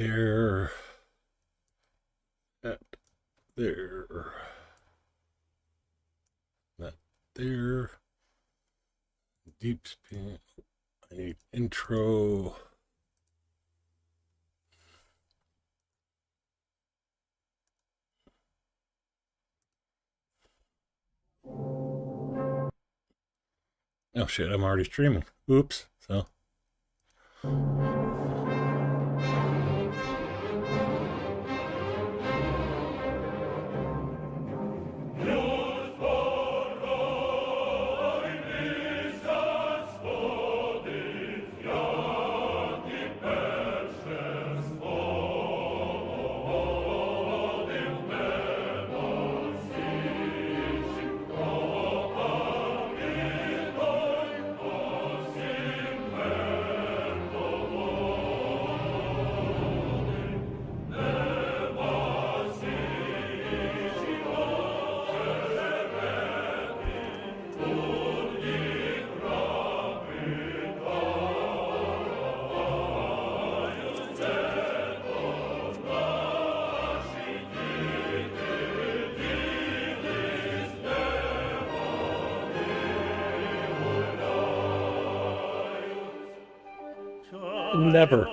There, that, there, that, there. Deep spin. I need intro. Oh shit, I'm already streaming. Oops. So. Never.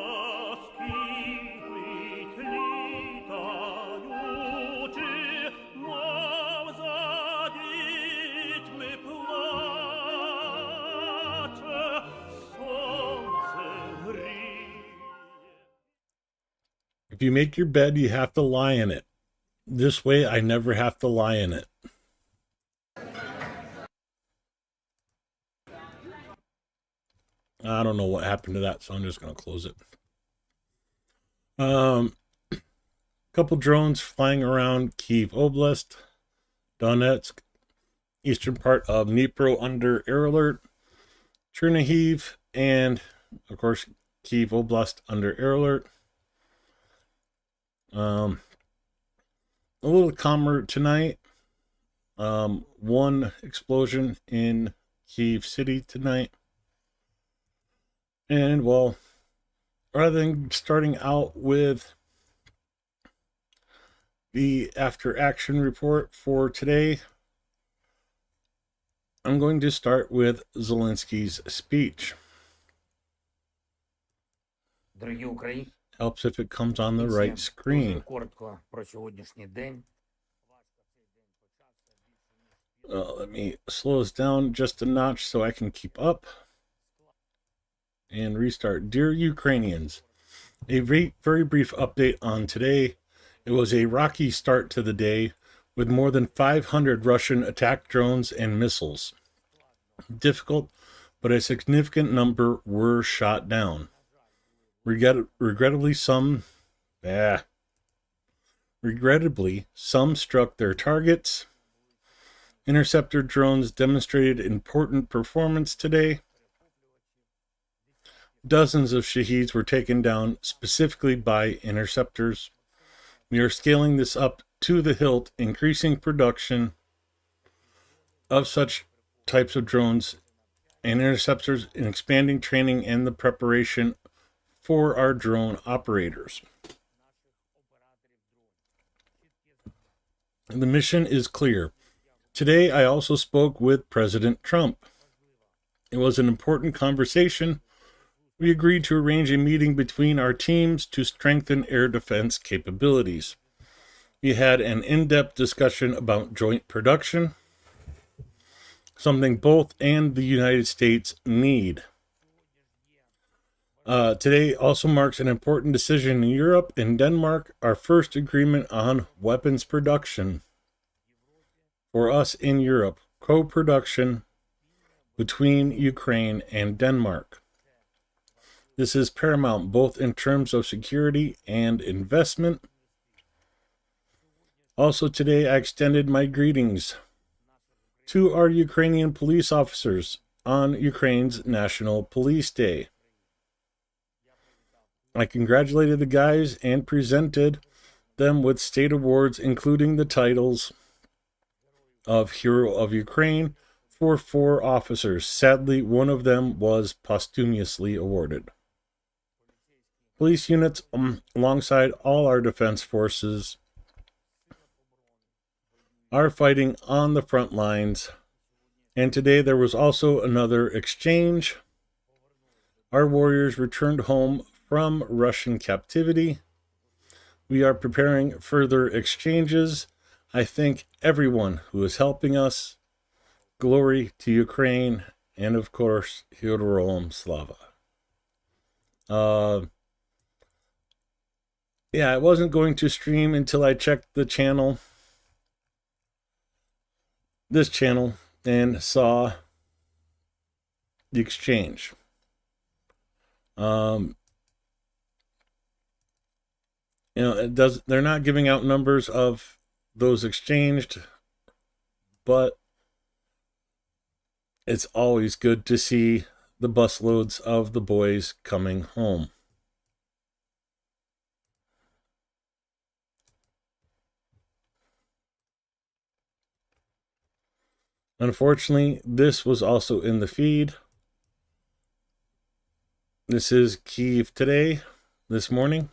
If you make your bed, you have to lie in it. This way, I never have to lie in it. I don't know what happened to that, so I'm just going to close it. Couple drones flying around Kyiv Oblast, Donetsk, eastern part of Dnipro under air alert, Chernihiv, and of course Kyiv Oblast under air alert. A little calmer tonight. One explosion in Kyiv City tonight. And well, rather than starting out with the after action report for today, I'm going to start with Zelensky's speech. Helps if it comes on the right screen. Let me slow this down just a notch so I can keep up. And restart. Dear Ukrainians, a very brief update on today. It was a rocky start to the day with more than 500 Russian attack drones and missiles. Difficult, but a significant number were shot down. Regrettably, some struck their targets. Interceptor drones demonstrated important performance today. Dozens of Shaheeds were taken down specifically by interceptors. We are scaling this up to the hilt, increasing production of such types of drones and interceptors, and expanding training and the preparation for our drone operators. The mission is clear. Today, I also spoke with President Trump. It was an important conversation. We agreed to arrange a meeting between our teams to strengthen air defense capabilities. We had an in-depth discussion about joint production, something both and the United States need. Today also marks an important decision in Europe and Denmark, our first agreement on weapons production. For us in Europe, co-production between Ukraine and Denmark. This is paramount both in terms of security and investment. Also today, I extended my greetings to our Ukrainian police officers on Ukraine's National Police Day. I congratulated the guys and presented them with state awards, including the titles of Hero of Ukraine for 4 officers. Sadly, one of them was posthumously awarded. Police units, alongside all our defense forces, are fighting on the front lines. And today there was also another exchange. Our warriors returned home from Russian captivity. We are preparing further exchanges. I thank everyone who is helping us. Glory to Ukraine, and of course, Heroam Slava. Yeah, I wasn't going to stream until I checked the channel, this channel, and saw the exchange. They're not giving out numbers of those exchanged, but it's always good to see the busloads of the boys coming home. Unfortunately, this was also in the feed. This is Kyiv today, this morning.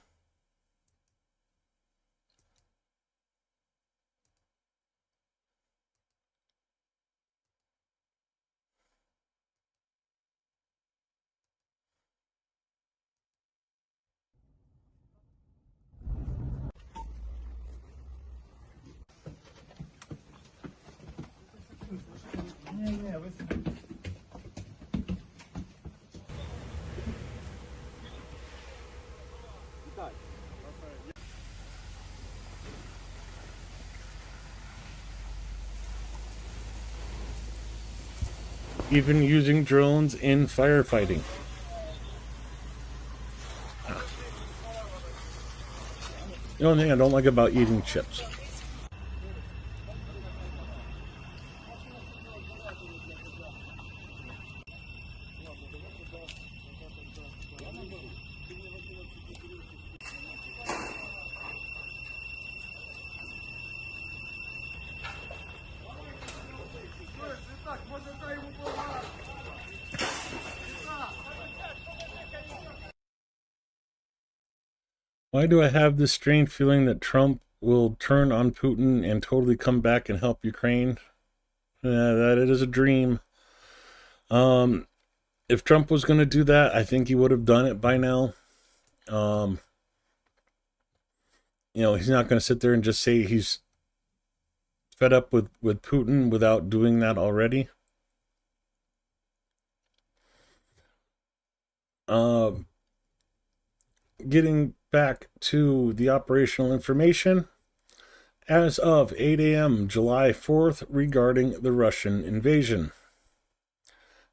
Even using drones in firefighting. The only thing I don't like about eating chips. Why do I have this strange feeling that Trump will turn on Putin and totally come back and help Ukraine? That it is a dream. If Trump was going to do that, I think he would have done it by now. He's not going to sit there and just say he's fed up with Putin without doing that already. Getting back to the operational information, as of 8 a.m. July 4th regarding the Russian invasion.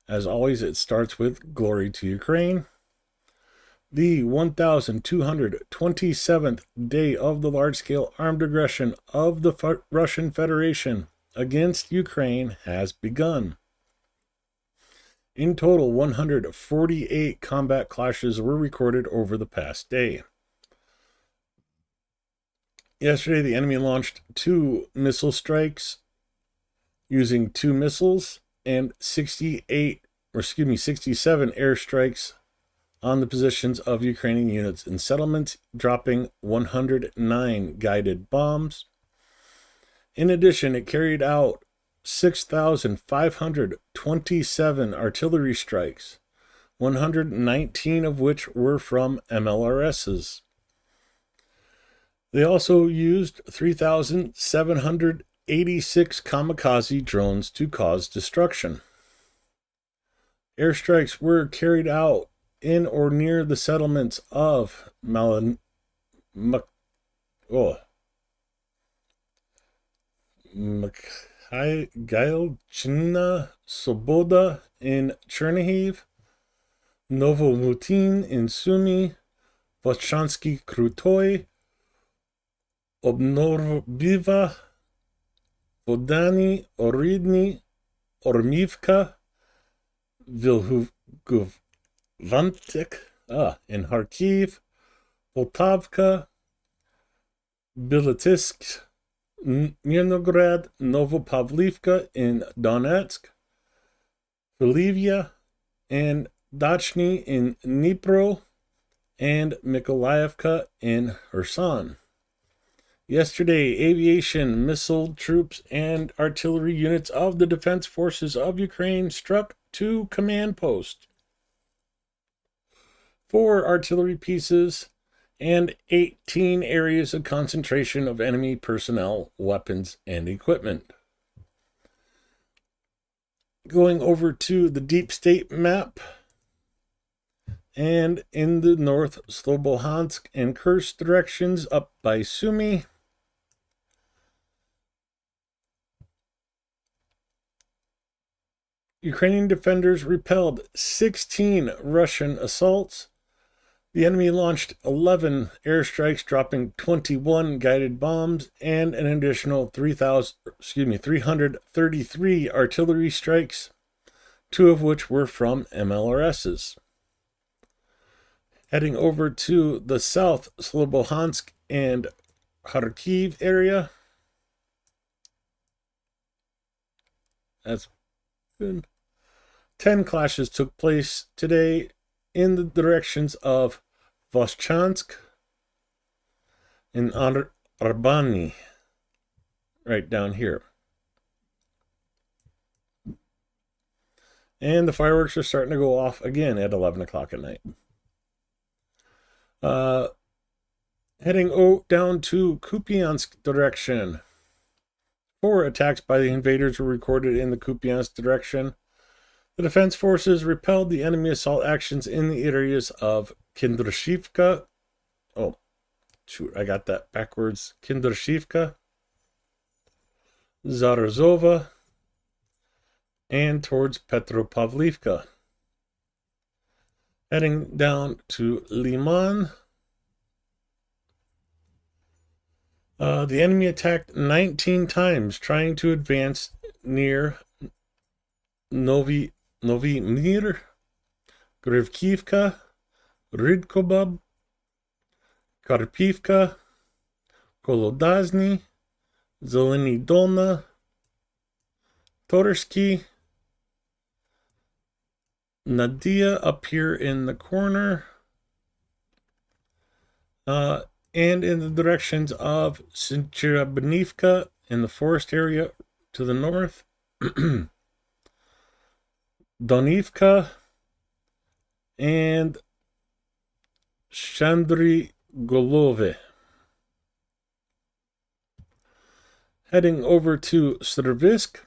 As always, it starts with Glory to Ukraine. The 1,227th day of the large-scale armed aggression of the Russian Federation against Ukraine has begun. In total, 148 combat clashes were recorded over the past day. Yesterday, the enemy launched 2 missile strikes using 2 missiles and 67 airstrikes on the positions of Ukrainian units and settlements, dropping 109 guided bombs. In addition, it carried out 6,527 artillery strikes, 119 of which were from MLRSs. They also used 3,786 kamikaze drones to cause destruction. Airstrikes were carried out in or near the settlements of Mikhailchina Soboda in Chernihiv, Novomutin in Sumy, Volchansky Krutoy, Obnorbiva, Vodani, Oridny, Ormivka, Vilhuvantik in Kharkiv, Poltavka, Bilatisk, Mirnograd, Novopavlivka in Donetsk, Filivia, and Dachny in Dnipro, and Mykolaievka in Kherson. Yesterday, aviation, missile troops, and artillery units of the Defense Forces of Ukraine struck 2 command posts, 4 artillery pieces, and 18 areas of concentration of enemy personnel, weapons, and equipment. Going over to the deep state map, and in the north, Slobodansk and Kursk directions up by Sumy. Ukrainian defenders repelled 16 Russian assaults. The enemy launched 11 airstrikes, dropping 21 guided bombs and an additional 333 artillery strikes, 2 of which were from MLRSs. Heading over to the south, Slobodansk and Kharkiv area. That's good. 10 clashes took place today in the directions of Voschansk and Arbani, right down here. And the fireworks are starting to go off again at 11 o'clock at night. Heading down to Kupiansk direction. 4 attacks by the invaders were recorded in the Kupiansk direction. The defense forces repelled the enemy assault actions in the areas of Kindrashivka. Oh, shoot, I got that backwards. Kindrashivka, Zarazova, and towards Petropavlivka. Heading down to Liman. The enemy attacked 19 times, trying to advance near Novi Mir, Grivkivka, Rydkobab, Karpivka, Kolodazny, Zeleny Dolna, Torsky, Nadia up here in the corner, and in the directions of Sinchirabanivka in the forest area to the north, Donivka, and Shandry Golove. Heading over to Servisk,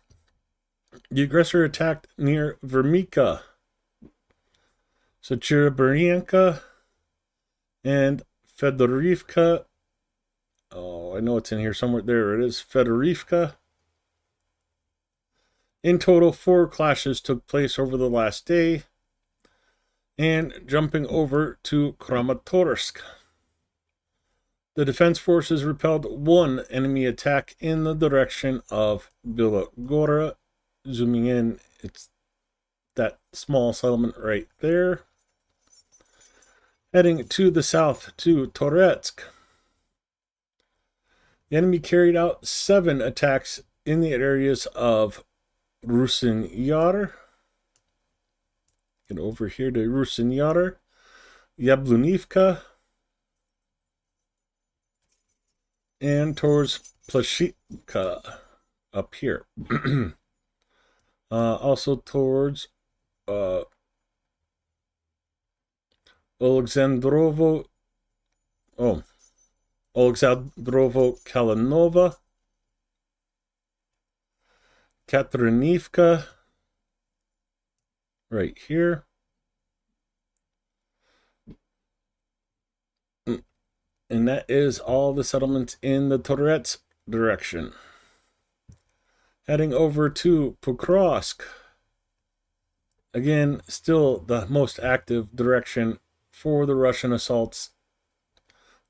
the aggressor attacked near Vermika, Sachirabarianka, and Fedorivka. Oh, I know it's in here somewhere. There it is, Fedorivka. In total, 4 clashes took place over the last day. And jumping over to Kramatorsk, the defense forces repelled 1 enemy attack in the direction of Bilogora. Zooming in, it's that small settlement right there. Heading to the south to Toretsk, the enemy carried out 7 attacks in the areas of Rusin Yar. Get over here to Rusin Yar, Yablunivka, and towards Plashivka up here. Also towards Oleksandrovo Kalinova, Katrinivka, right here. And that is all the settlements in the Toretsk direction. Heading over to Pokrovsk. Again, still the most active direction for the Russian assaults,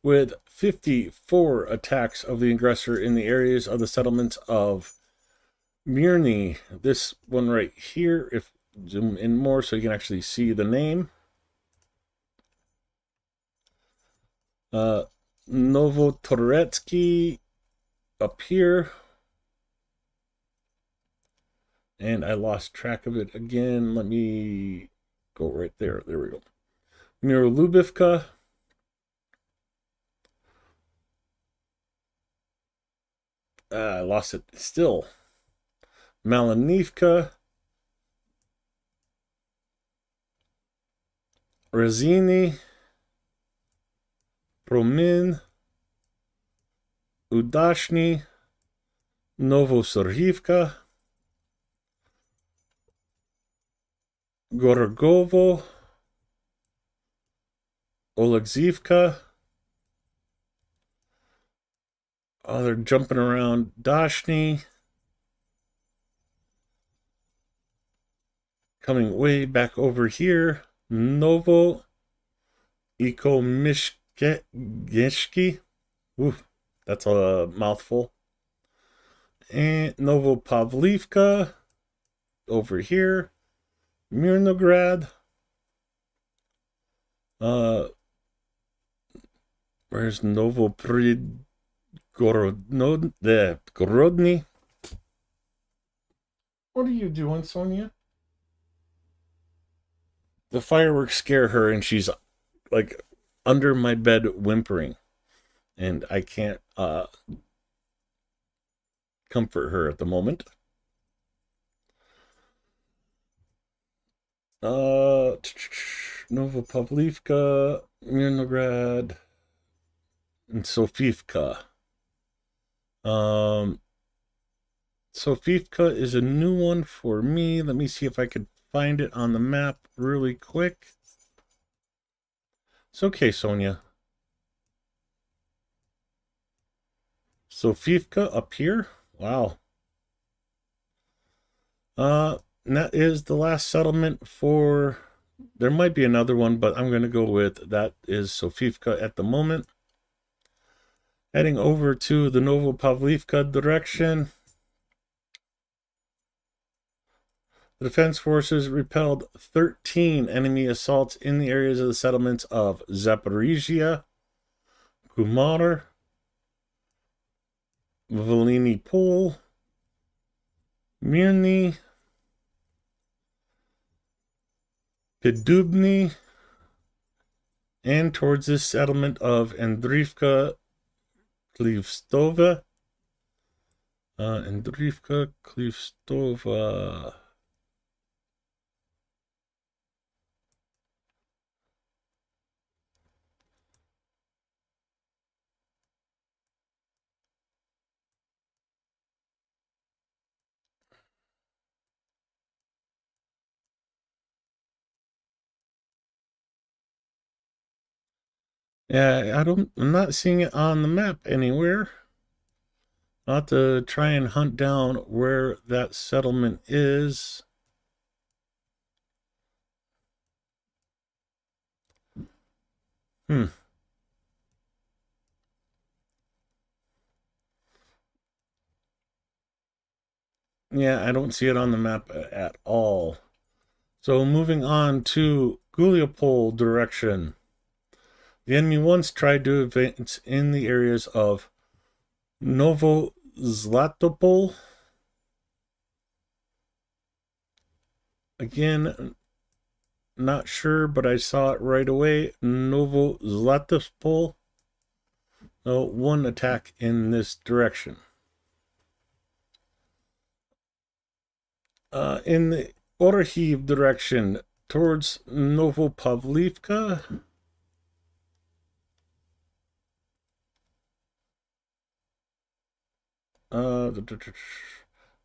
with 54 attacks of the aggressor in the areas of the settlements of Mirny. This one right here, if zoom in more so you can actually see the name. Novotoretsky up here. And I lost track of it again. Let me go right there. There we go. Mirolubivka. I lost it still. Malinivka, Rezini, Promin, Udashny, Novosorhivka, Gorogovo, Oleksivka. Oh, they're jumping around. Dashny. Coming way back over here. Novo Ikomishki. Ooh, that's a mouthful. And Novopavlivka over here. Mirnograd. Where's Gorodny? What are you doing, Sonia? The fireworks scare her, and she's like under my bed whimpering, and I can't comfort her at the moment. Novopavlivka, Mirnograd, and Sofivka. Sofivka is a new one for me. Let me see if I could find it on the map really quick. It's okay, Sonia. Sofivka up here. Wow. That is the last settlement for... There might be another one, but I'm going to go with that is Sofivka at the moment. Heading over to the Novopavlivka direction. The defense forces repelled 13 enemy assaults in the areas of the settlements of Zaporizhia, Kumar, Voliny Pol, Mirny, Pidubny, and towards this settlement of Andrivka Klivstova. Andrivka Klivstova. Yeah, I'm not seeing it on the map anywhere. I'll have to try and hunt down where that settlement is. Yeah, I don't see it on the map at all. So moving on to Guliopol direction. The enemy once tried to advance in the areas of Novozlatopol. Again, not sure, but I saw it right away. Novozlatopol. One attack in this direction. In the Orhiv direction towards Novopavlivka.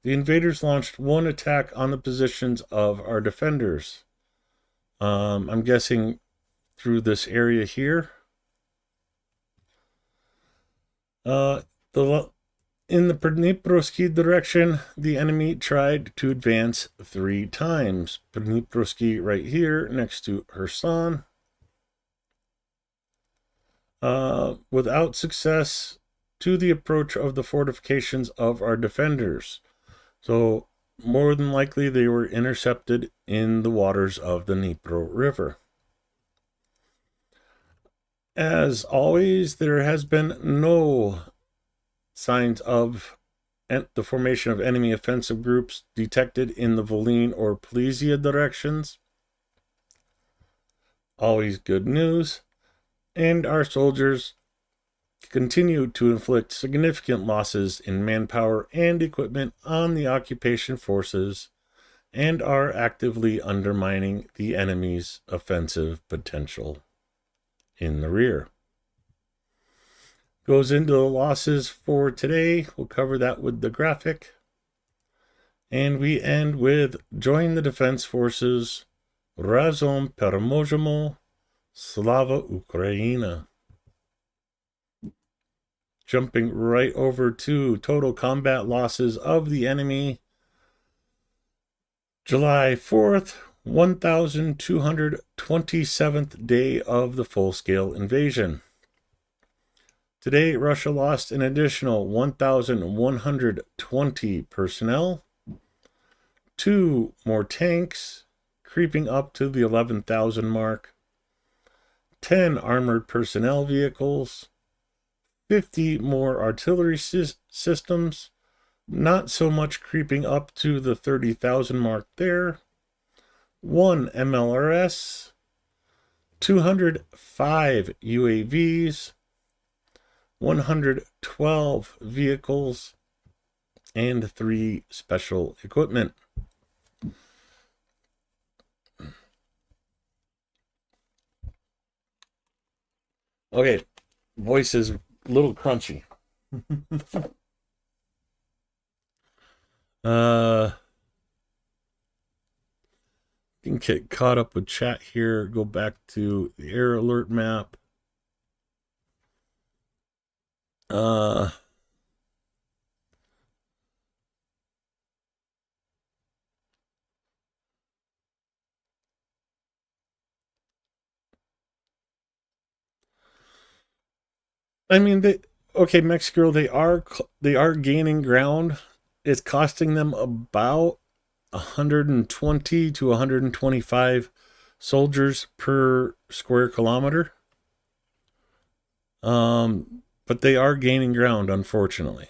The invaders launched one attack on the positions of our defenders. I'm guessing through this area here. In the Perniprovsky direction, the enemy tried to advance 3 times. Perniprovsky right here next to Kherson. Without success to the approach of the fortifications of our defenders. So more than likely they were intercepted in the waters of the Dnipro River. As always, there has been no signs of the formation of enemy offensive groups detected in the Volyn or Polizia directions. Always good news. And our soldiers continue to inflict significant losses in manpower and equipment on the occupation forces and are actively undermining the enemy's offensive potential in the rear. Goes into the losses for today. We'll cover that with the graphic. And we end with join the defense forces. Razom perможемо. Slava Ukraina. Jumping right over to total combat losses of the enemy. July 4th, 1227th day of the full-scale invasion. Today, Russia lost an additional 1,120 personnel, 2 more tanks, creeping up to the 11,000 mark, 10 armored personnel vehicles, 50 more artillery systems, not so much creeping up to the 30,000 mark there, 1 MLRS, 205 UAVs, 112 vehicles, and 3 special equipment. Okay, voice is a little crunchy. Can get caught up with chat here. Go back to the air alert map. I mean, Mexico, they are gaining ground. It's costing them about 120 to 125 soldiers per square kilometer. But they are gaining ground, unfortunately.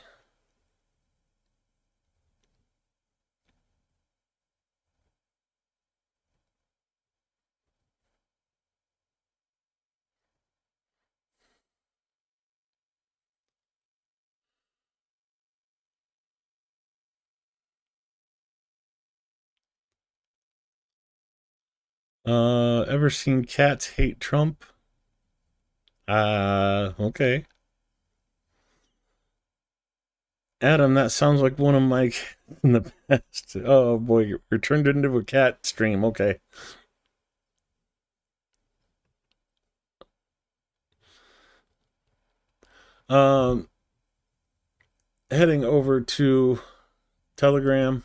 Ever seen cats hate Trump? Okay. Adam, that sounds like one of my in the past. Oh boy, you're turned into a cat stream. Okay. Heading over to Telegram.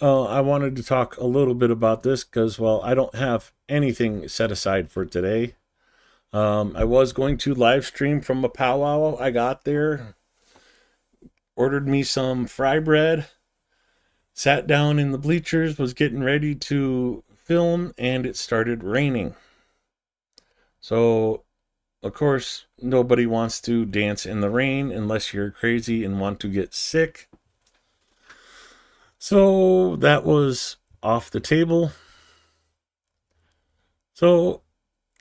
I wanted to talk a little bit about this because, well, I don't have anything set aside for today. I was going to live stream from a powwow I got there. Ordered me some fry bread. Sat down in the bleachers, was getting ready to film, and it started raining. So, of course, nobody wants to dance in the rain unless you're crazy and want to get sick. So that was off the table. So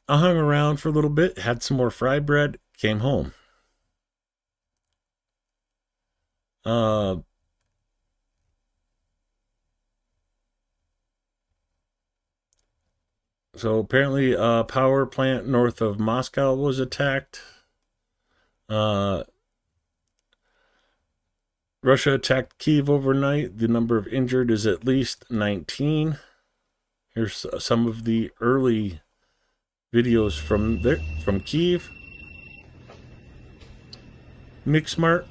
I hung around for a little bit, had some more fry bread, came home. So apparently a power plant north of Moscow was attacked. Russia attacked Kyiv overnight. The number of injured is at least 19. Here's some of the early videos from Kyiv. Mixmart.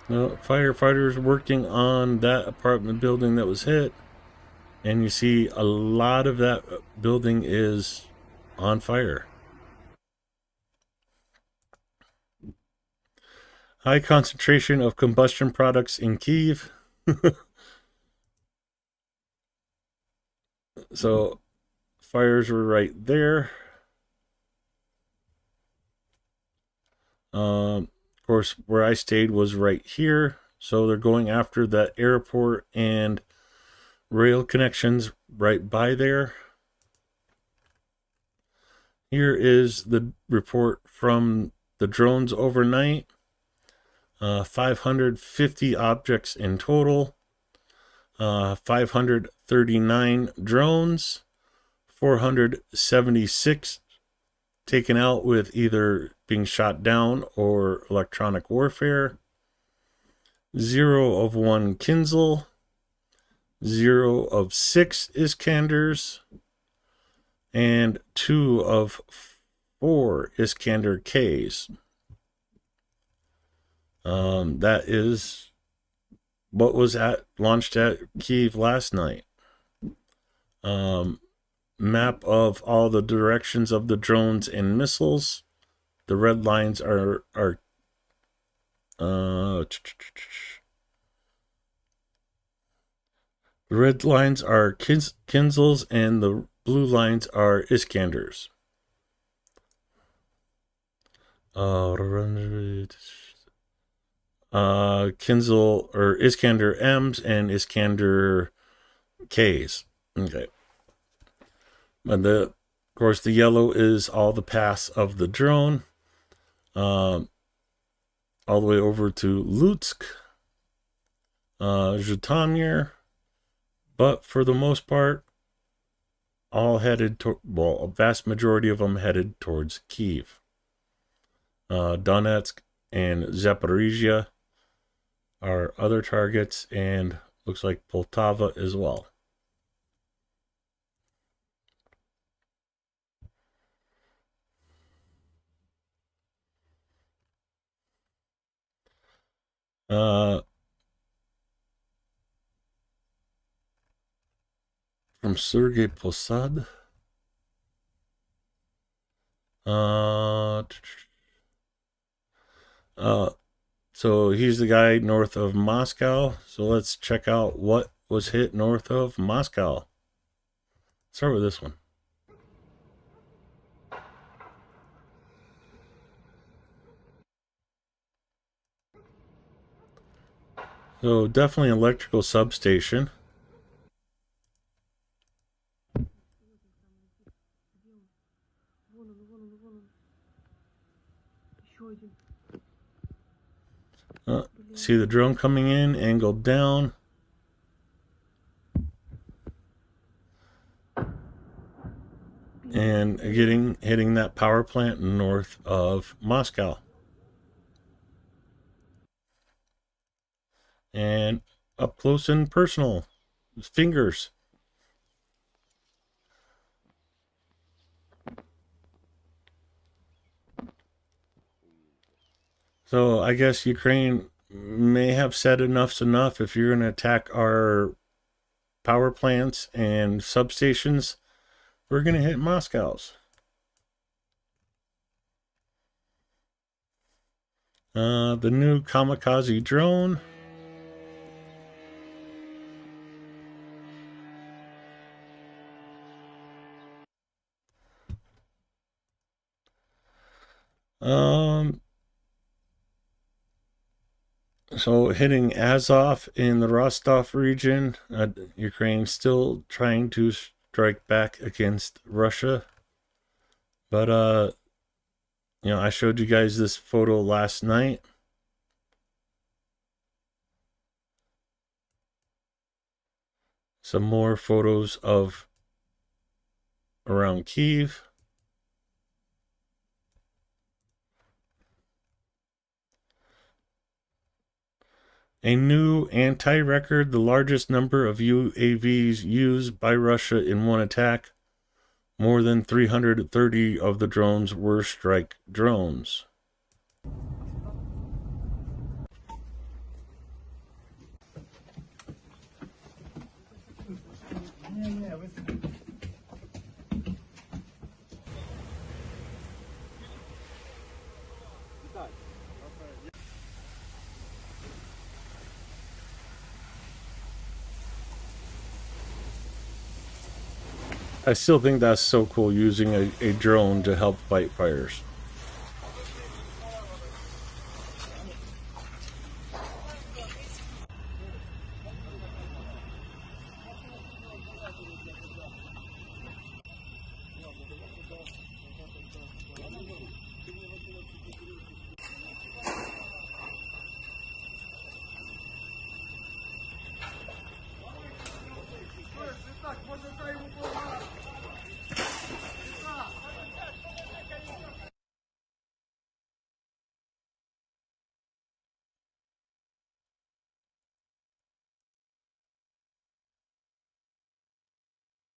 Firefighters working on that apartment building that was hit. And you see a lot of that building is on fire. High concentration of combustion products in Kyiv. So fires were right there. Of course, where I stayed was right here. So they're going after that airport and rail connections right by there. Here is the report from the drones overnight. 550 objects in total. 539 drones. 476 taken out with either being shot down or electronic warfare. 0 of 1 Kinzel. 0 of 6 Iskanders. And 2 of 4 Iskander Ks. That is what was launched at Kyiv last night. Map of all the directions of the drones and missiles. The red lines are the red lines are Kinzels and the blue lines are Iskanders. Kinzel or Iskander M's and Iskander K's. Okay. And of course, the yellow is all the paths of the drone, all the way over to Lutsk, Zhytomyr, but for the most part, all headed to, well, a vast majority of them headed towards Kyiv. Donetsk and Zaporizhia are other targets, and looks like Poltava as well. From Sergei Posad. So he's the guy north of Moscow. So let's check out what was hit north of Moscow. Start with this one. So definitely an electrical substation. See the drone coming in, angled down. And hitting that power plant north of Moscow. And up close and personal. Fingers. So I guess Ukraine may have said enough's enough. If you're going to attack our power plants and substations, we're going to hit Moscow's. The new kamikaze drone. So hitting Azov in the Rostov region. Ukraine still trying to strike back against Russia. But, I showed you guys this photo last night. Some more photos of around Kyiv. A new anti-record, the largest number of UAVs used by Russia in one attack. More than 330 of the drones were strike drones. I still think that's so cool using a drone to help fight fires.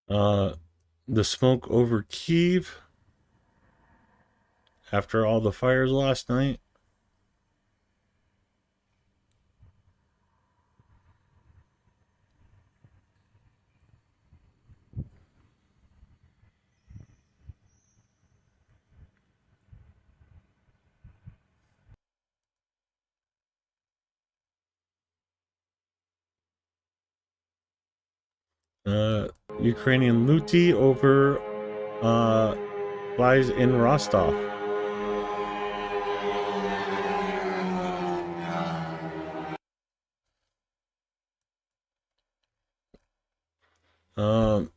Uh, the smoke over Kiev after all the fires last night. Uh, Ukrainian Luti over flies in Rostov. Um,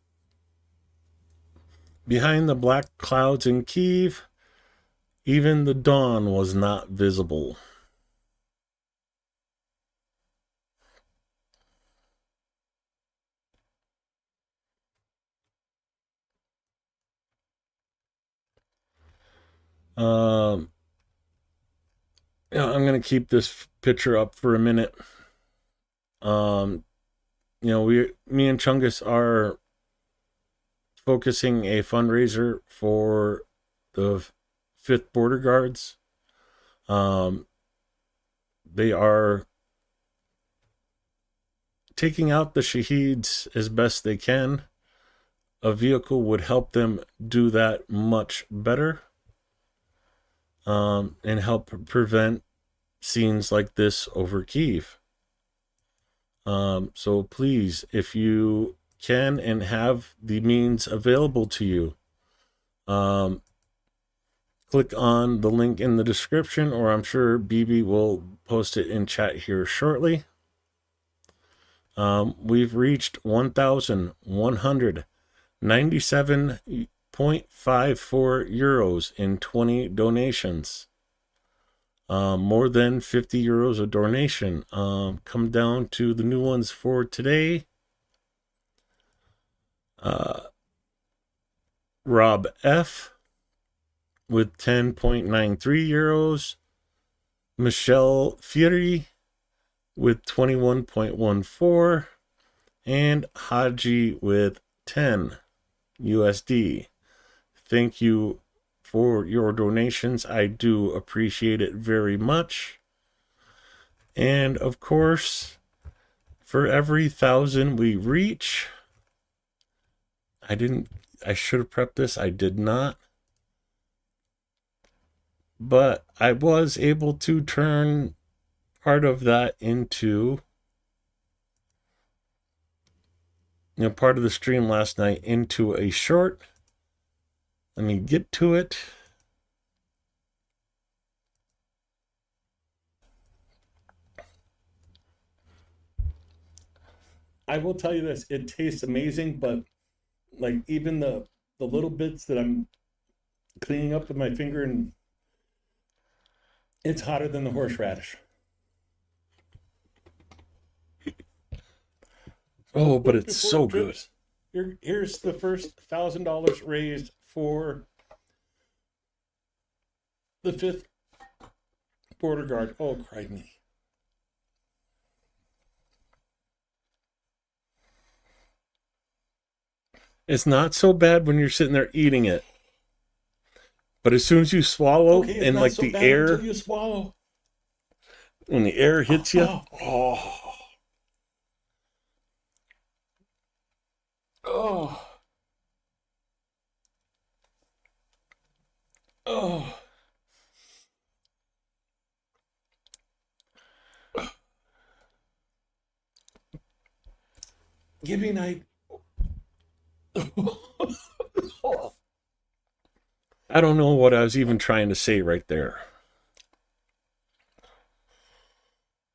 Behind the black clouds in Kiev, even the dawn was not visible. Um, I'm going to keep this picture up for a minute. Me and Chungus are focusing a fundraiser for the 5th Border Guards. They are taking out the Shaheeds as best they can. A vehicle would help them do that much better, and help prevent scenes like this over Kiev. So please, if you can and have the means available to you, click on the link in the description, or I'm sure BB will post it in chat here shortly. We've reached 1,197.54 euros in 20 donations. More than 50 euros a donation. Come down to the new ones for today. Rob F with 10.93 euros. Michelle Fury with 21.14. And Haji with 10 USD. Thank you for your donations. I do appreciate it very much. And of course, for every 1,000 we reach, I should have prepped this. I did not. But I was able to turn part of that into, part of the stream last night into a short. Let me get to it. I will tell you this, it tastes amazing, but like even the little bits that I'm cleaning up with my finger, and it's hotter than the horseradish. Oh, but it's so good. Here's the first $1,000 raised for the 5th Border Guard. Oh, cried me. It's not so bad when you're sitting there eating it, but as soon as you swallow, and like the air, you swallow, when the air hits you, oh. Giving night I don't know what I was even trying to say right there.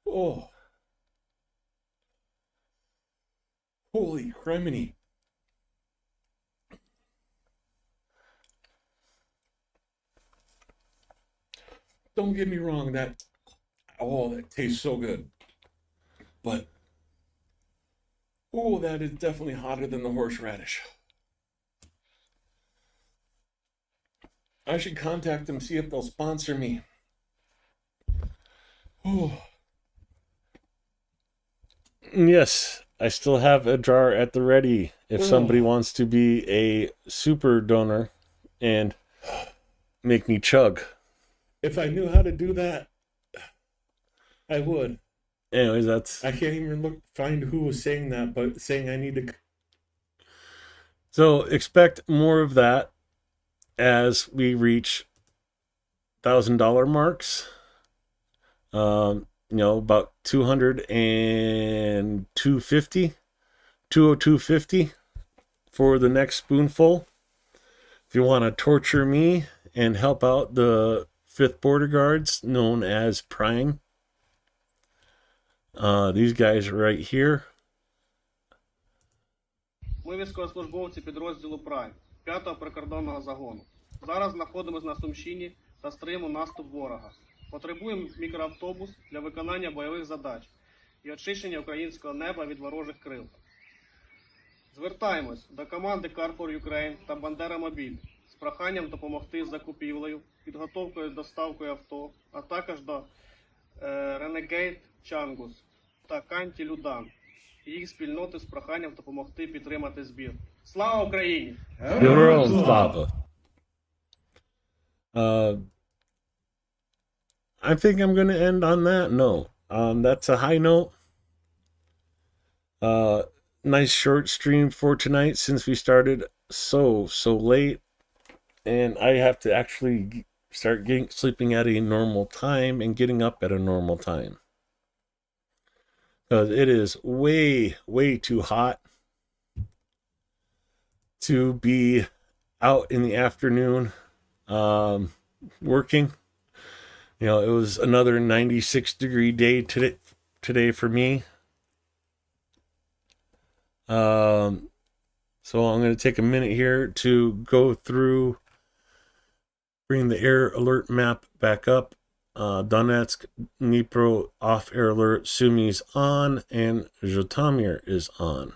Oh. Holy criminy. Don't get me wrong, that tastes so good. But that is definitely hotter than the horseradish. I should contact them, see if they'll sponsor me. Oh. Yes, I still have a jar at the ready if somebody wants to be a super donor and make me chug. If I knew how to do that, I would. Anyways, I can't even find who was saying that, but saying I need to. So expect more of that as we reach $1,000 marks. About 200 and 202.50 for the next spoonful. If you want to torture me and help out the 5th Border Guards, known as Prime, these guys right here. Ми військовослужбовці підрозділу Прайм 5-го прикордонного загону. Зараз знаходимося на Сумщині та стримуємо наступ ворога. Потребуємо мікроавтобус для виконання бойових задач і очищення українського неба від ворожих крил. Звертаємось до команди Car for Ukraine та Бандера Мобіль з проханням допомогти з закупівлею, підготовкою доставкою авто, а також до Renegade Changus та Канті Людан і їх спільноти з проханням допомогти підтримати збір. Слава Україні! Героям слава! I think I'm going to end on that note. That's a high note. Nice short stream for tonight since we started so late. And I have to actually start sleeping at a normal time and getting up at a normal time. Because it is way too hot to be out in the afternoon working. It was another 96-degree day today for me. So I'm going to take a minute here to go through, bring the air alert map back up. Donetsk, Dnipro, off-air alert, Sumi's on, and Zhytomyr is on.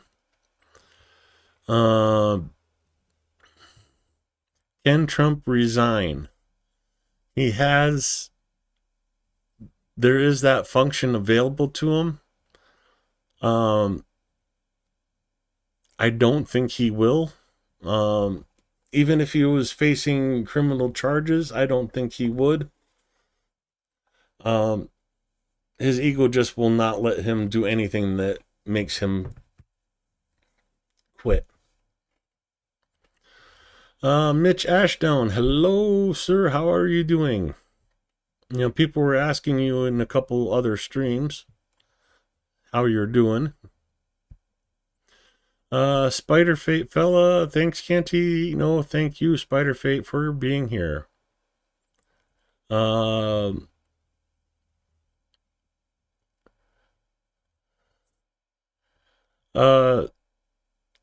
Can Trump resign? There is that function available to him. I don't think he will. Even if he was facing criminal charges, I don't think he would. His ego just will not let him do anything that makes him quit. Mitch Ashdown, hello, sir. How are you doing? People were asking you in a couple other streams how you're doing. Spider Fate fella, thanks, Canty. No, thank you, Spider Fate, for being here. I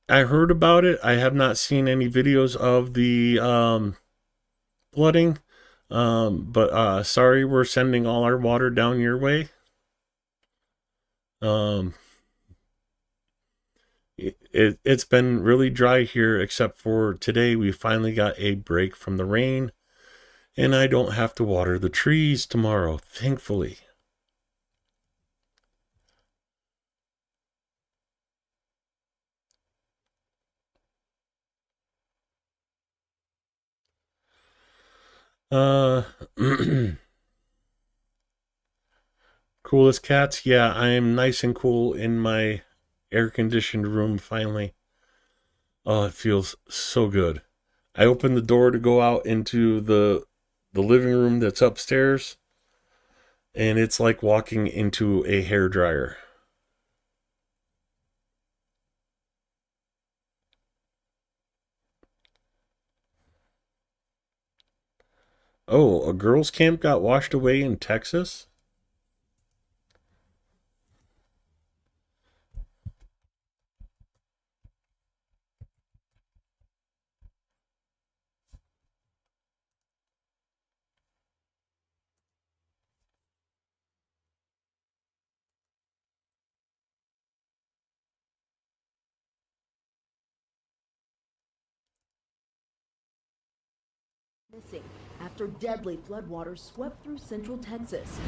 heard about it. I have not seen any videos of the flooding. But sorry, we're sending all our water down your way. It's been really dry here, except for today. We finally got a break from the rain, and I don't have to water the trees tomorrow, thankfully. Coolest cats? Yeah, I am nice and cool in my air-conditioned room finally. Oh, it feels so good. I opened the door to go out into the living room that's upstairs, and it's like walking into a hairdryer. Oh, a girls' camp got washed away in Texas? Missing after deadly floodwaters swept through central Texas.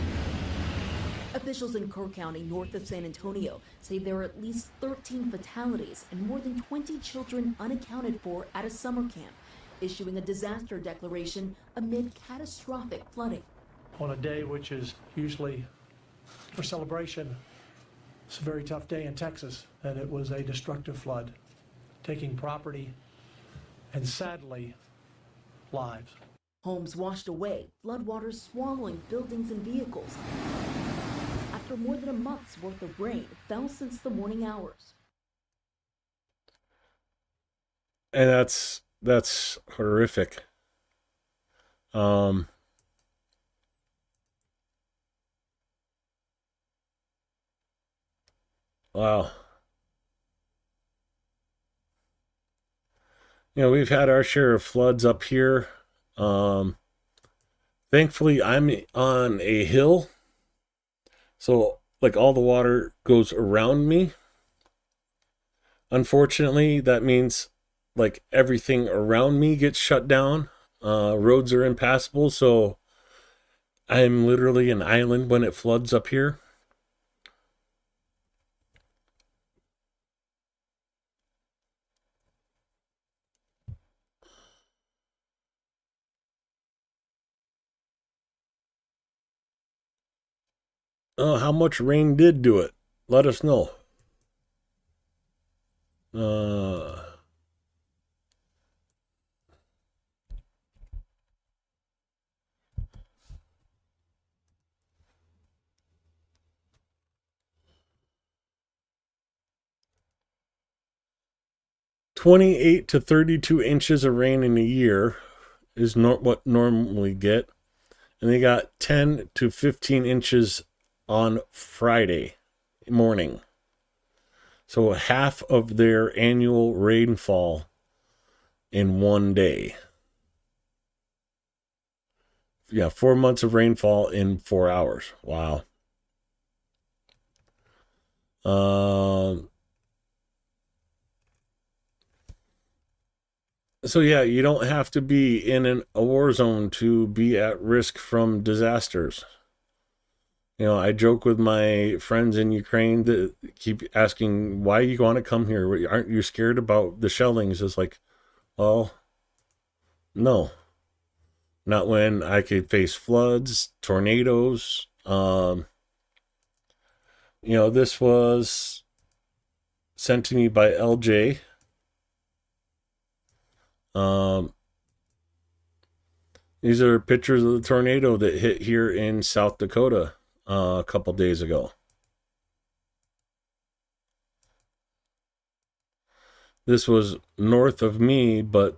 Officials in Kerr County, north of San Antonio, say there are at least 13 fatalities and more than 20 children unaccounted for at a summer camp, issuing a disaster declaration amid catastrophic flooding. On a day which is usually for celebration, it's a very tough day in Texas, and it was a destructive flood, taking property and sadly lives. Homes washed away, floodwaters swallowing buildings and vehicles. After more than a month's worth of rain fell since the morning hours. And that's horrific. Wow. We've had our share of floods up here. Thankfully, I'm on a hill, so like all the water goes around me. Unfortunately, that means like everything around me gets shut down. Roads are impassable, so I'm literally an island when it floods up here. How much rain did do it? Let us know. Uh, 28 to 32 inches of rain in a year is what normally get. And they got 10 to 15 inches on Friday morning. So half of their annual rainfall in one day. Yeah, 4 months of rainfall in 4 hours. Wow. So yeah, you don't have to be in a war zone to be at risk from disasters. I joke with my friends in Ukraine that keep asking, why you want to come here? Aren't you scared about the shellings? It's like, well, no. Not when I could face floods, tornadoes. This was sent to me by LJ. These are pictures of the tornado that hit here in South Dakota a couple days ago. This was north of me, but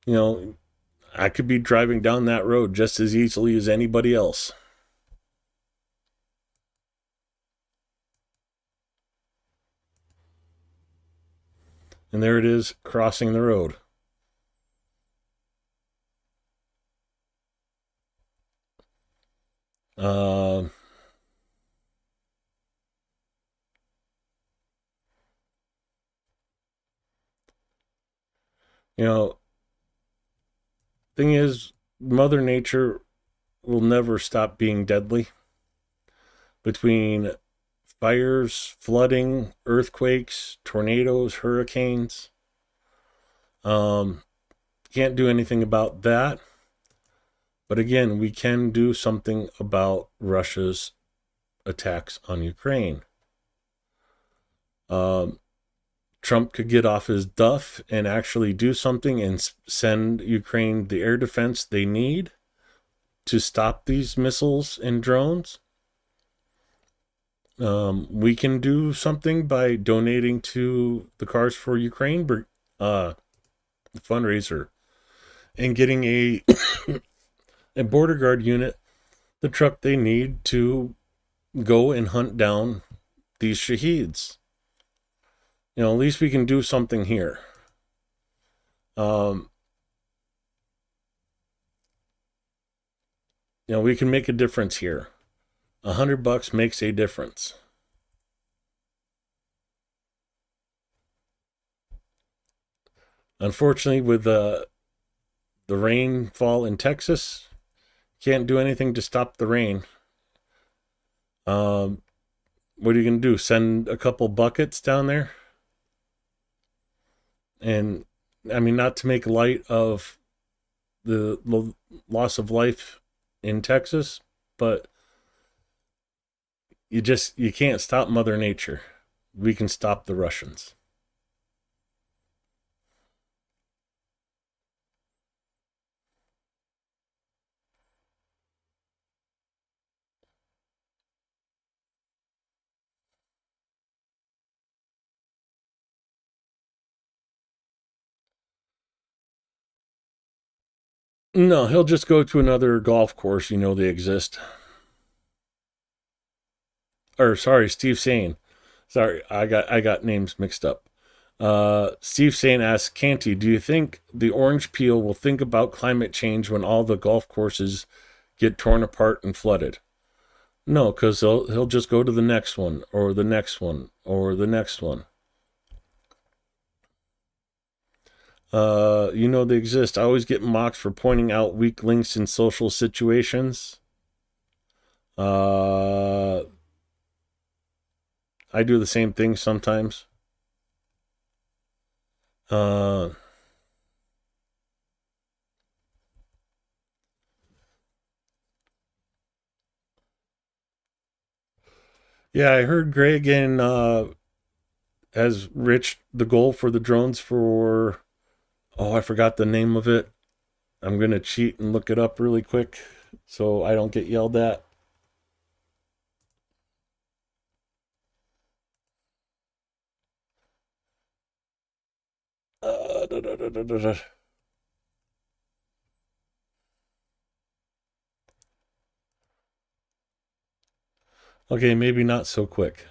I could be driving down that road just as easily as anybody else. And there it is, crossing the road. Uh, thing is, Mother Nature will never stop being deadly. Between fires, flooding, earthquakes, tornadoes, hurricanes. Can't do anything about that. But again, we can do something about Russia's attacks on Ukraine. Trump could get off his duff and actually do something and send Ukraine the air defense they need to stop these missiles and drones. We can do something by donating to the Cars for Ukraine fundraiser and getting a a border guard unit the truck they need to go and hunt down these shaheeds. At least we can do something here. We can make a difference here. $100 makes a difference. Unfortunately, with the rainfall in Texas, can't do anything to stop the rain. What are you going to do? Send a couple buckets down there? And I mean, not to make light of the loss of life in Texas, but you can't stop Mother Nature. We can stop the Russians. No, he'll just go to another golf course. They exist. Or sorry, Steve Sane. Sorry, I got names mixed up. Steve Sane asks Canty, do you think the orange peel will think about climate change when all the golf courses get torn apart and flooded? No, because he'll just go to the next one, or the next one, or the next one. They exist. I always get mocked for pointing out weak links in social situations. I do the same thing sometimes. Yeah, I heard Greg has reached the goal for the drones for, I forgot the name of it. I'm going to cheat and look it up really quick so I don't get yelled at. Da, da, da, da, da. Okay, maybe not so quick.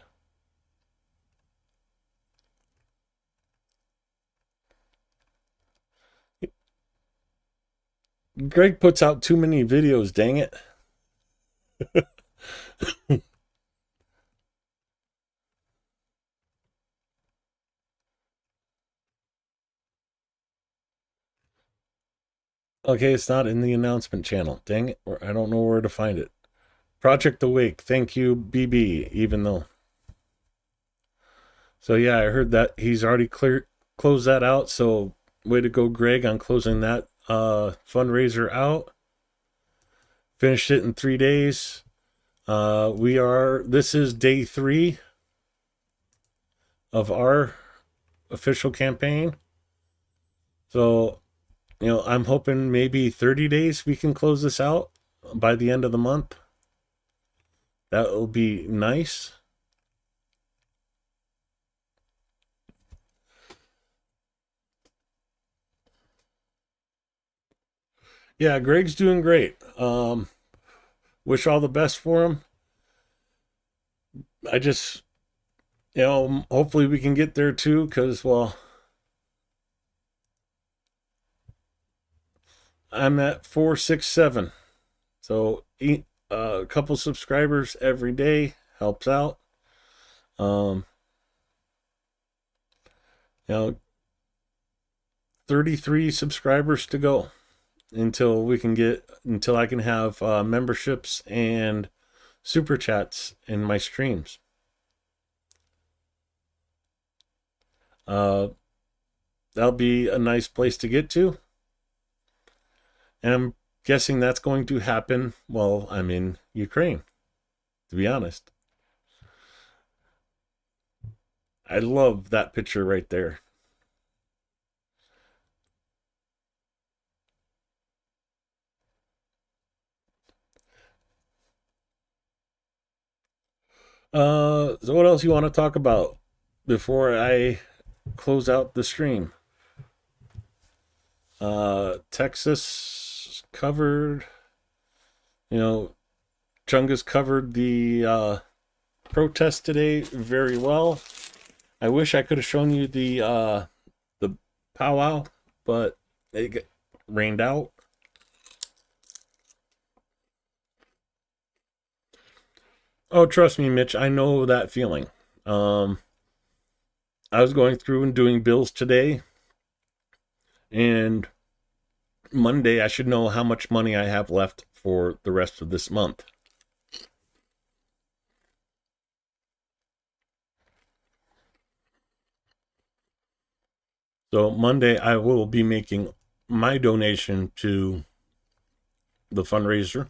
Greg puts out too many videos, dang it. Okay, it's not in the announcement channel. Dang it. I don't know where to find it. Project Awake. Thank you, BB, even though. So yeah, I heard that he's already closed that out. So way to go, Greg, on closing that fundraiser out. Finished it in 3 days. This is day 3 of our official campaign. So, I'm hoping maybe 30 days we can close this out by the end of the month. That will be nice. Yeah, Greg's doing great. Wish all the best for him. I just, hopefully we can get there too, because, well, I'm at 467. So a couple subscribers every day helps out. 33 subscribers to go until I can have memberships and super chats in my streams. That'll be a nice place to get to. And I'm guessing that's going to happen while I'm in Ukraine, to be honest. I love that picture right there. So what else you want to talk about before I close out the stream? Texas covered. You know, Chungus covered the protest today very well. I wish I could have shown you the powwow, but it got rained out. Oh, trust me, Mitch, I know that feeling. I was going through and doing bills today, and Monday I should know how much money I have left for the rest of this month. So Monday I will be making my donation to the fundraiser.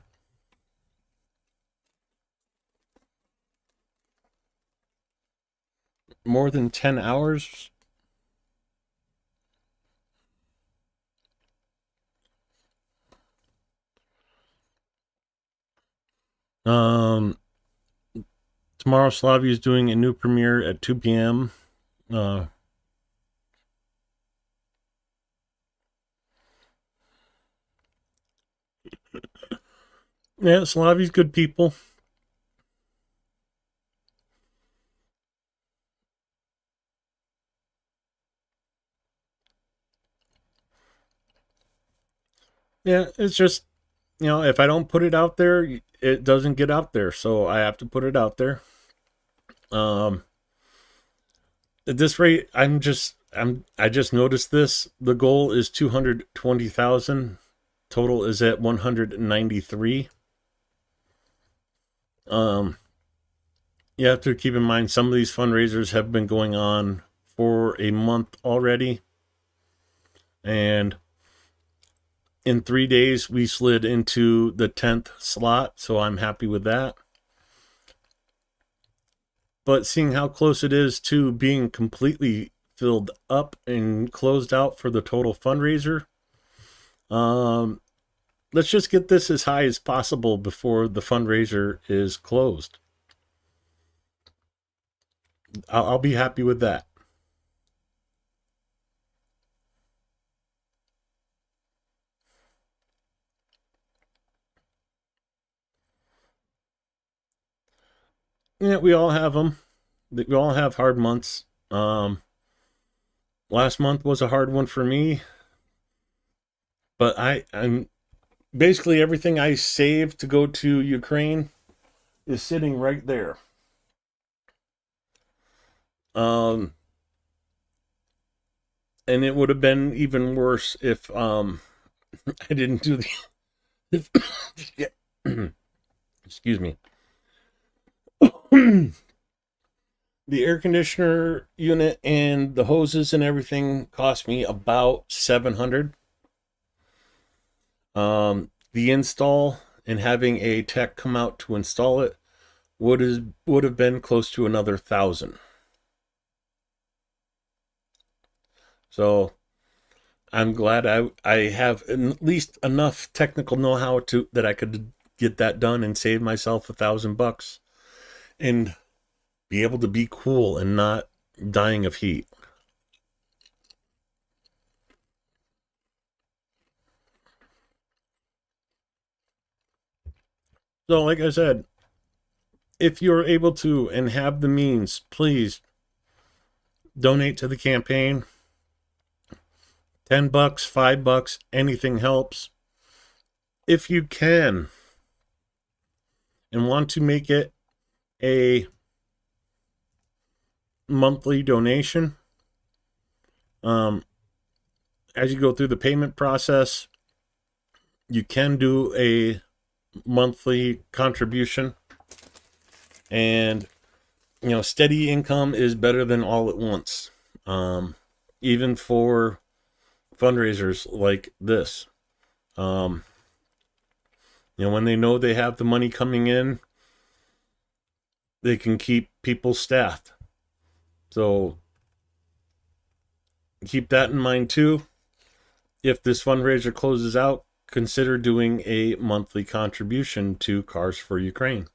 More than 10 hours. Um, Tomorrow Slavia is doing a new premiere at 2 p.m. Yeah, Slavia's good people. Yeah, it's just, if I don't put it out there, it doesn't get out there. So I have to put it out there. At this rate, I just noticed this. The goal is 220,000. Total is at 193. You have to keep in mind some of these fundraisers have been going on for a month already. And in 3 days, we slid into the 10th slot, so I'm happy with that. But seeing how close it is to being completely filled up and closed out for the total fundraiser, let's just get this as high as possible before the fundraiser is closed. I'll be happy with that. Yeah, we all have them. We all have hard months. Last month was a hard one for me, but I'm basically everything I saved to go to Ukraine is sitting right there. And it would have been even worse if I didn't do the excuse me. The air conditioner unit and the hoses and everything cost me about $700. The install and having a tech come out to install it would have been close to another $1,000. So I'm glad I have at least enough technical know-how that I could get that done and save myself $1,000 and be able to be cool and not dying of heat. So like I said, if you're able to and have the means, please donate to the campaign. $10, $5, anything helps. If you can and want to make it a monthly donation, as you go through the payment process, you can do a monthly contribution, and steady income is better than all at once, even for fundraisers like this. When they know they have the money coming in, they can keep people staffed. So keep that in mind too. If this fundraiser closes out, consider doing a monthly contribution to Cars for Ukraine.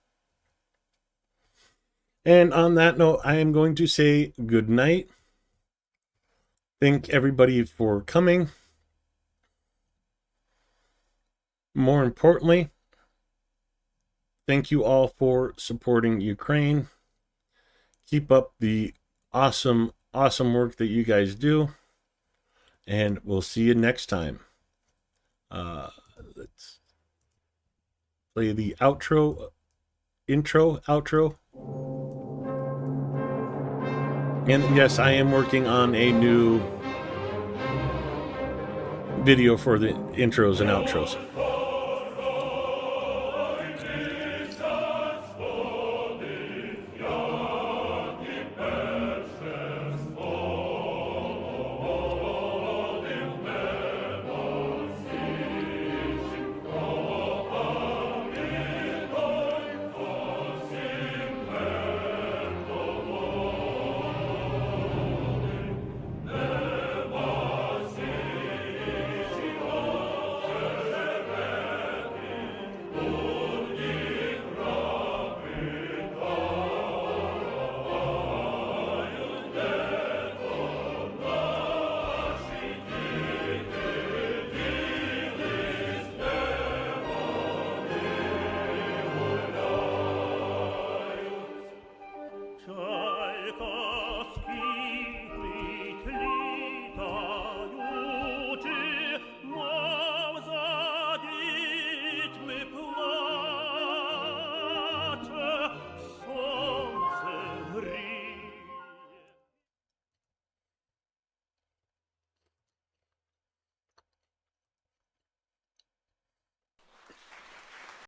And on that note, I am going to say good night. Thank everybody for coming. More importantly, Thank you all for supporting Ukraine. Keep up the awesome work that you guys do. And we'll see you next time. Let's play the outro. And yes, I am working on a new video for the intros and outros. Czajka